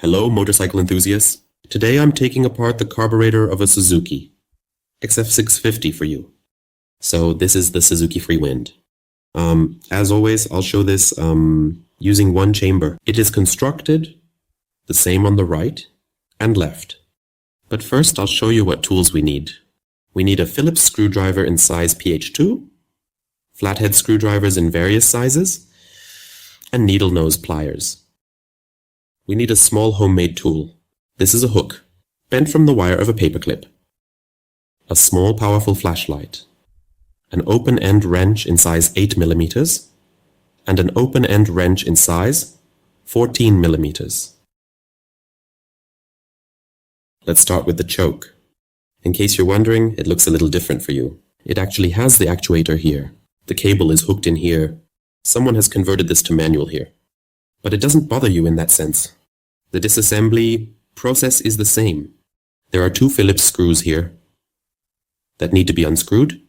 Hello, motorcycle enthusiasts. Today I'm taking apart the carburetor of a Suzuki XF650 for you. So this is the Suzuki Freewind. As always, I'll show this using one chamber. It is constructed the same on the right and left. But first I'll show you what tools we need. We need a Phillips screwdriver in size PH2, flathead screwdrivers in various sizes, and needle nose pliers. We need a small homemade tool. This is a hook, bent from the wire of a paperclip. A small powerful flashlight. An open-end wrench in size 8 mm, and an open-end wrench in size 14 mm. Let's start with the choke. In case you're wondering, it looks a little different for you. It actually has the actuator here. The cable is hooked in here. Someone has converted this to manual here. But it doesn't bother you in that sense. The disassembly process is the same. There are two Phillips screws here that need to be unscrewed.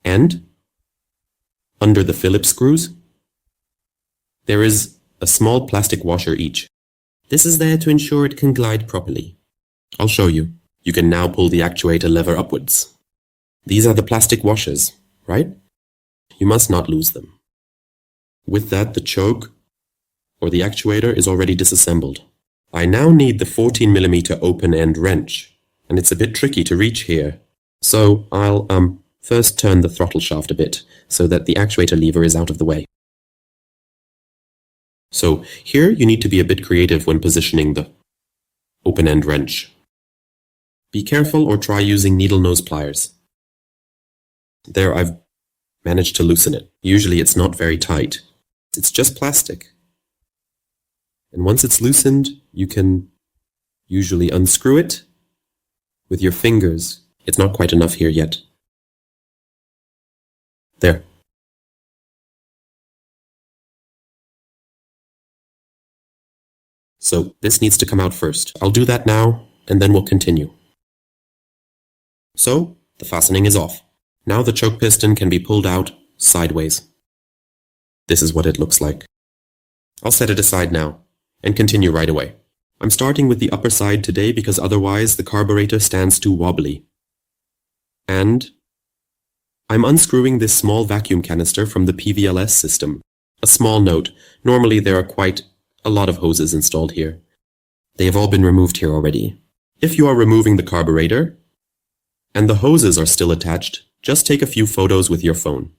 And under the Phillips screws, there is a small plastic washer each. This is there to ensure it can glide properly. I'll show you. You can now pull the actuator lever upwards. These are the plastic washers, right? You must not lose them. With that, the choke or the actuator is already disassembled. I now need the 14 mm open-end wrench, and it's a bit tricky to reach here. So I'll first turn the throttle shaft a bit so that the actuator lever is out of the way. So here you need to be a bit creative when positioning the open-end wrench. Be careful or try using needle nose pliers. There, I've managed to loosen it. Usually it's not very tight. It's just plastic. And once it's loosened, you can usually unscrew it with your fingers. It's not quite enough here yet. There. So this needs to come out first. I'll do that now, and then we'll continue. So the fastening is off. Now the choke piston can be pulled out sideways. This is what it looks like. I'll set it aside now and continue right away. I'm starting with the upper side today because otherwise the carburetor stands too wobbly. And I'm unscrewing this small vacuum canister from the PVLS system. A small note, normally there are quite a lot of hoses installed here. They have all been removed here already. If you are removing the carburetor and the hoses are still attached, just take a few photos with your phone.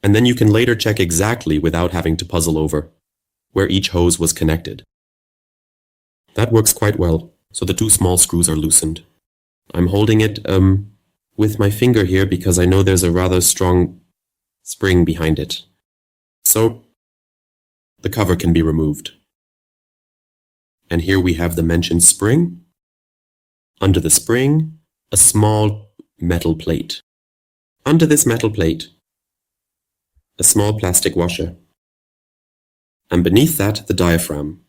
And then you can later check exactly without having to puzzle over where each hose was connected. That works quite well, so the two small screws are loosened. I'm holding it with my finger here because I know there's a rather strong spring behind it. So the cover can be removed. And here we have the mentioned spring. Under the spring, a small metal plate. Under this metal plate, a small plastic washer. And beneath that, the diaphragm.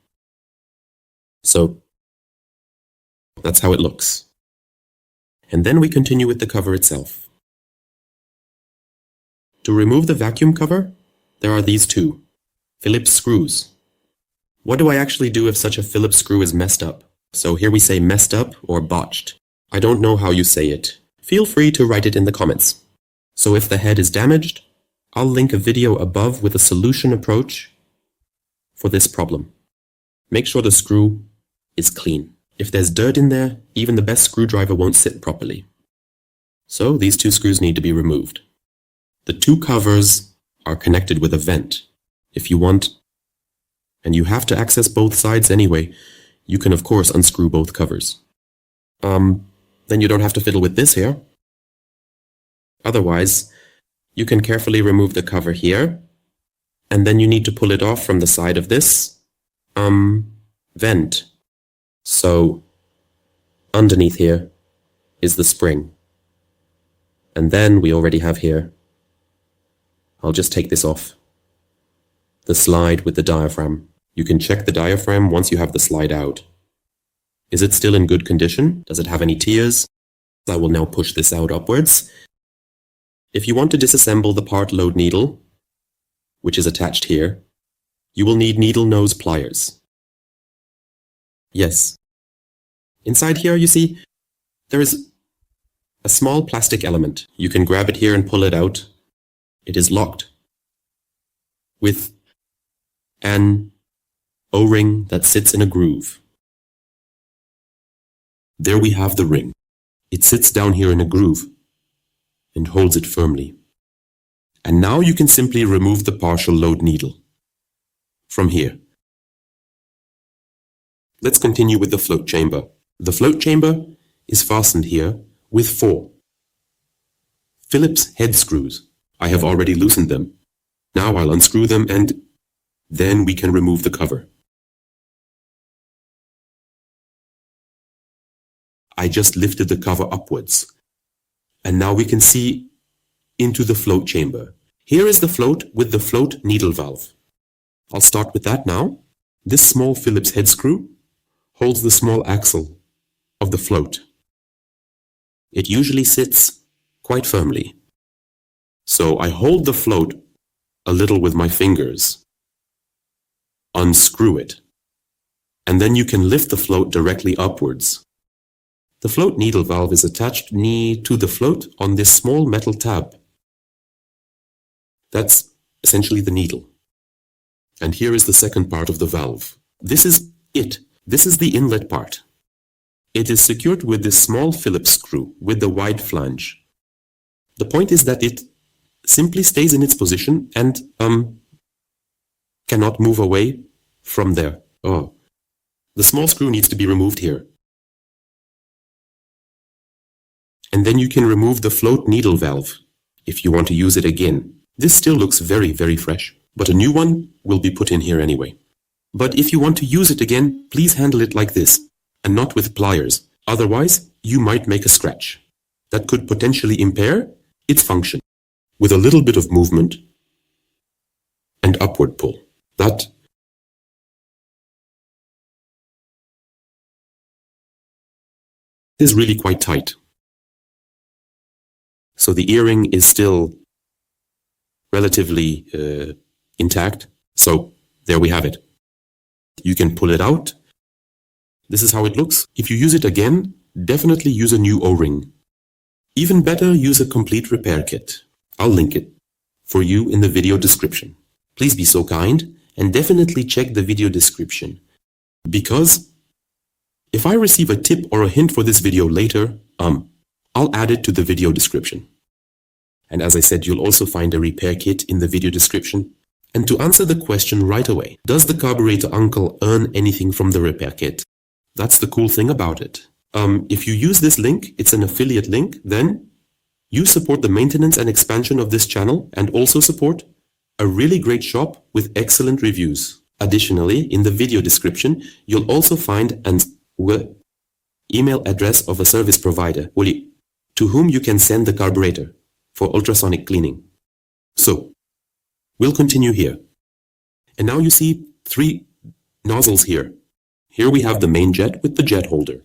So that's how it looks. And then we continue with the cover itself. To remove the vacuum cover, there are these two Phillips screws. What do I actually do if such a Phillips screw is messed up? So here we say messed up or botched. I don't know how you say it. Feel free to write it in the comments. So if the head is damaged, I'll link a video above with a solution approach for this problem. Make sure the screw is clean. If there's dirt in there, even the best screwdriver won't sit properly. So these two screws need to be removed. The two covers are connected with a vent. If you want, and you have to access both sides anyway, you can of course unscrew both covers. Then you don't have to fiddle with this here. Otherwise, you can carefully remove the cover here, and then you need to pull it off from the side of this vent. So underneath here is the spring. And then we already have here, I'll just take this off, the slide with the diaphragm. You can check the diaphragm once you have the slide out. Is it still in good condition? Does it have any tears? I will now push this out upwards. If you want to disassemble the part load needle, which is attached here, you will need needle nose pliers. Yes. Inside here, you see, there is a small plastic element. You can grab it here and pull it out. It is locked with an O-ring that sits in a groove. There we have the ring. It sits down here in a groove and holds it firmly. And now you can simply remove the partial load needle from here. Let's continue with the float chamber. The float chamber is fastened here with 4 Phillips head screws. I have already loosened them. Now I'll unscrew them and then we can remove the cover. I just lifted the cover upwards. And now we can see into the float chamber. Here is the float with the float needle valve. I'll start with that now. This small Phillips head screw holds the small axle of the float. It usually sits quite firmly. So I hold the float a little with my fingers, unscrew it, and then you can lift the float directly upwards. The float needle valve is attached to the float on this small metal tab. That's essentially the needle. And here is the second part of the valve. This is it. This is the inlet part. It is secured with this small Phillips screw with the wide flange. The point is that it simply stays in its position and cannot move away from there. Oh, the small screw needs to be removed here. And then you can remove the float needle valve if you want to use it again. This still looks very, very fresh, but a new one will be put in here anyway. But if you want to use it again, please handle it like this and not with pliers. Otherwise, you might make a scratch that could potentially impair its function. With a little bit of movement and upward pull. That is really quite tight. So the earring is still relatively intact. So there we have it. You can pull it out. This is how it looks. If you use it again, definitely use a new O-ring. Even better, use a complete repair kit. I'll link it for you in the video description. Please be so kind and definitely check the video description. Because if I receive a tip or a hint for this video later, I'll add it to the video description. And as I said, you'll also find a repair kit in the video description. And to answer the question right away, does the Carburetor earn anything from the repair kit? That's the cool thing about it. If you use this link, it's an affiliate link, then you support the maintenance and expansion of this channel and also support a really great shop with excellent reviews. Additionally, in the video description, you'll also find an email address of a service provider to whom you can send the carburetor for ultrasonic cleaning. So, we'll continue here. And now you see 3 nozzles here. Here we have the main jet with the jet holder.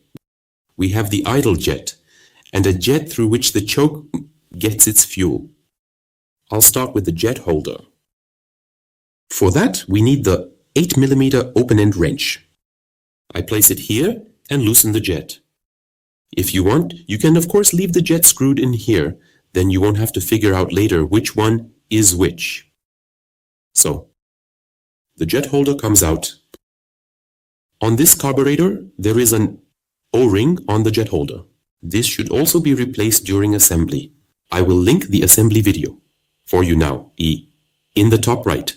We have the idle jet and a jet through which the choke gets its fuel. I'll start with the jet holder. For that, we need the 8mm open-end wrench. I place it here and loosen the jet. If you want, you can of course leave the jet screwed in here, then you won't have to figure out later which one is which. So, the jet holder comes out. On this carburetor, there is an O-ring on the jet holder. This should also be replaced during assembly. I will link the assembly video for you now, in the top right.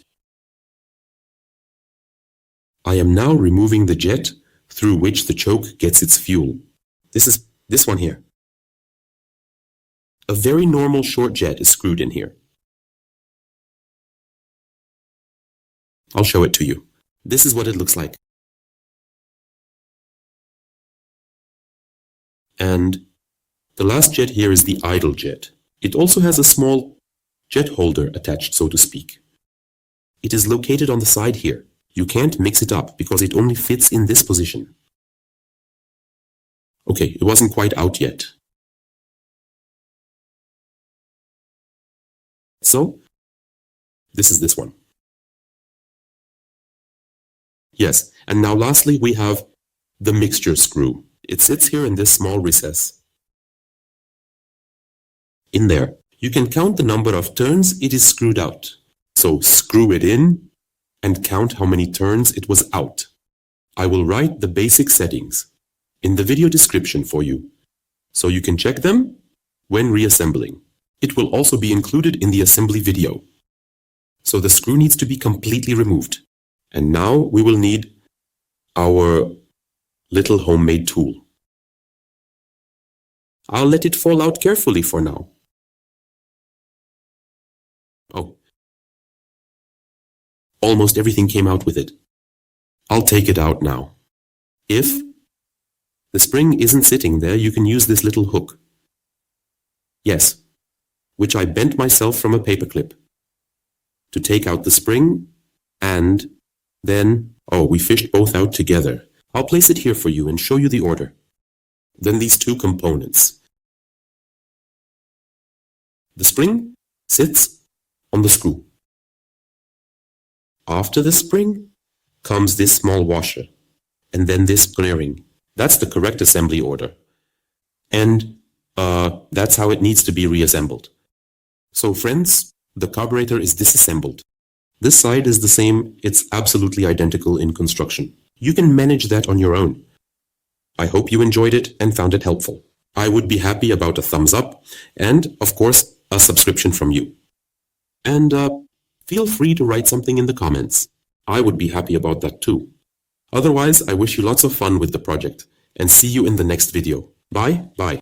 I am now removing the jet through which the choke gets its fuel. This is this one here. A very normal short jet is screwed in here. I'll show it to you. This is what it looks like. And the last jet here is the idle jet. It also has a small jet holder attached, so to speak. It is located on the side here. You can't mix it up because it only fits in this position. Okay, it wasn't quite out yet. So, this is this one. Yes, and now lastly we have the mixture screw. It sits here in this small recess. In there, you can count the number of turns it is screwed out. So screw it in and count how many turns it was out. I will write the basic settings in the video description for you, so you can check them when reassembling. It will also be included in the assembly video. So the screw needs to be completely removed. And now we will need our little homemade tool. I'll let it fall out carefully for now. Oh, almost everything came out with it. I'll take it out now. If the spring isn't sitting there, you can use this little hook. Yes, which I bent myself from a paperclip to take out the spring, and then, we fished both out together. I'll place it here for you and show you the order. Then these two components. The spring sits on the screw. After the spring comes this small washer, and then this bearing. That's the correct assembly order. And that's how it needs to be reassembled. So friends, the carburetor is disassembled. This side is the same, it's absolutely identical in construction. You can manage that on your own. I hope you enjoyed it and found it helpful. I would be happy about a thumbs up and, of course, a subscription from you. And feel free to write something in the comments. I would be happy about that too. Otherwise, I wish you lots of fun with the project and see you in the next video. Bye.